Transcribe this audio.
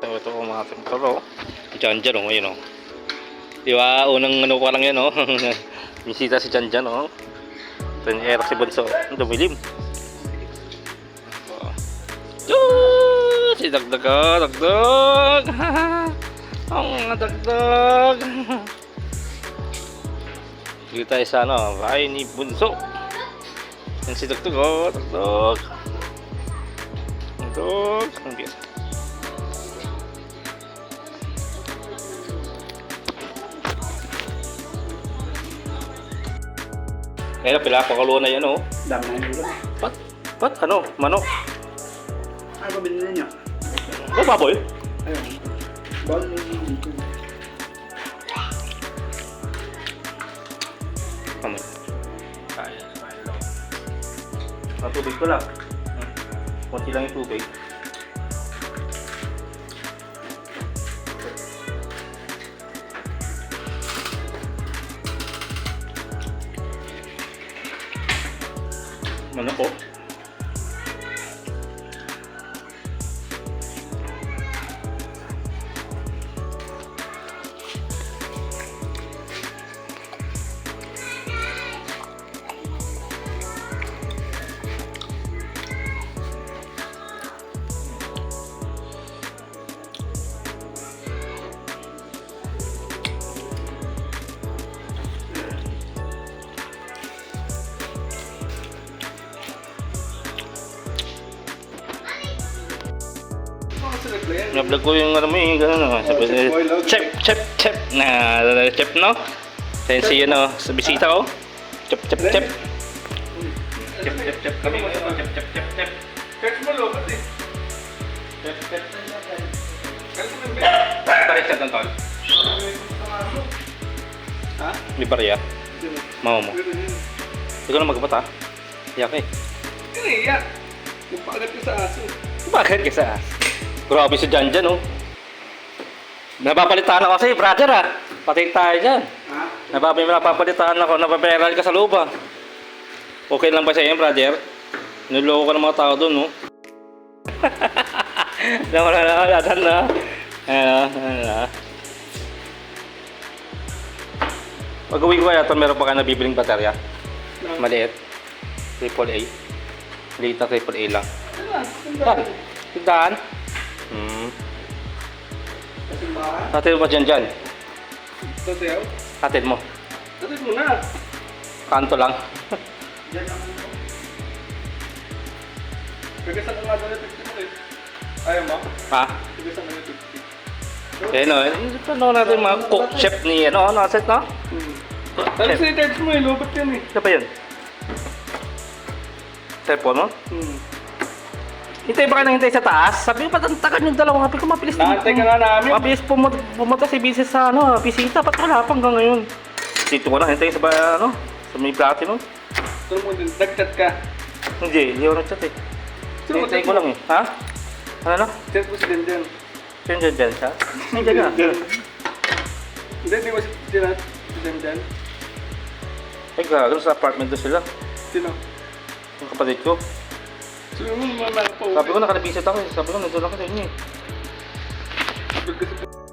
Ito mga taro. Diyan oh, ayun oh. Di ba? Unang ano ko lang yan oh. Bisita si Jan oh. Ito yung era si Bunso. Ang dumilim. Si Dagdag oh, Dagdag. Ang mga Dagdag. Dito tayo sa ano, bahay ni Bunso. Yan si Dagdag oh, Dagdag. Dagdag. Ang bias. Kaya pila pakaluan na yan oh. Dami na yung ulo. Pat ano? Manok. Ay, pabili na niya. Ano baboy? Ayun. Bawal mo yung dito. Kamoy. Kaya lang. Tubig ko lang. Kunti lang yung tubig. Manok po. Na-vlog ko yung ano mo yung gano'n no? Sabi chep na chep no? Sensi yun no? Sa bisita ko chep chep kami mo chep chep mo lo pati chep tarik sa tantol ha? May barya? Mama mo? Ikaw na magpat ha? Iyak eh Iyak! Magpagat ka sa aso. Bakit ka sa aso? Grabe si Jan oh. Napapalitan ako kasi, brother ah. Patay tayo dyan. Ha? Napapalitan ako, napaperal ka sa loob ah. Okay lang ba sa iyo, brother? Niloko ka ng mga tao doon, no? Nakalaladan na. Ano. Pag-uwi ko kaya ito, meron pa ka nabibiling baterya? Maliit. AAA. Maliit na AAA lang. Saan? Tindahan? Hatid mo dyan. Tasayaw? Hatid mo. Tatid mo na. Kanto lang. Diyan ang ano. Kagasan ang mga na 50 mo eh. Ayaw mo? Ha? Kagasan ang 50. Eh no, ano natin mga cook chef ni ano, naset no? Tapos sa i-text mo eh, lobot yan eh. Ano ba yun? Telepon mo? Hintay ba ka nang hintay sa taas? Sabi ko, patantakan yung dalawa. Sabi ko, mabilis Naantay ka nga namin. Mabilis pumunta si Bises sa ano, bisita. Ba't wala pa hanggang ngayon? Dito ko na hintay sa ano, sa may platinum. Tulong mo din, nag-chat ka. Hindi ako nag-chat eh. Hintay ko lang eh. Ha? Ano na? Chat mo si Denden. Dyan siya? Dyan na. Hindi mo si Denden. Ay, gagawin sa apartment doon sila. Sino? Yung kapatid ko. Sino mo naman po? Sabi ko nakalabisit ako eh. Sabi ko nandun lang ka sa inyo eh. Sabi ko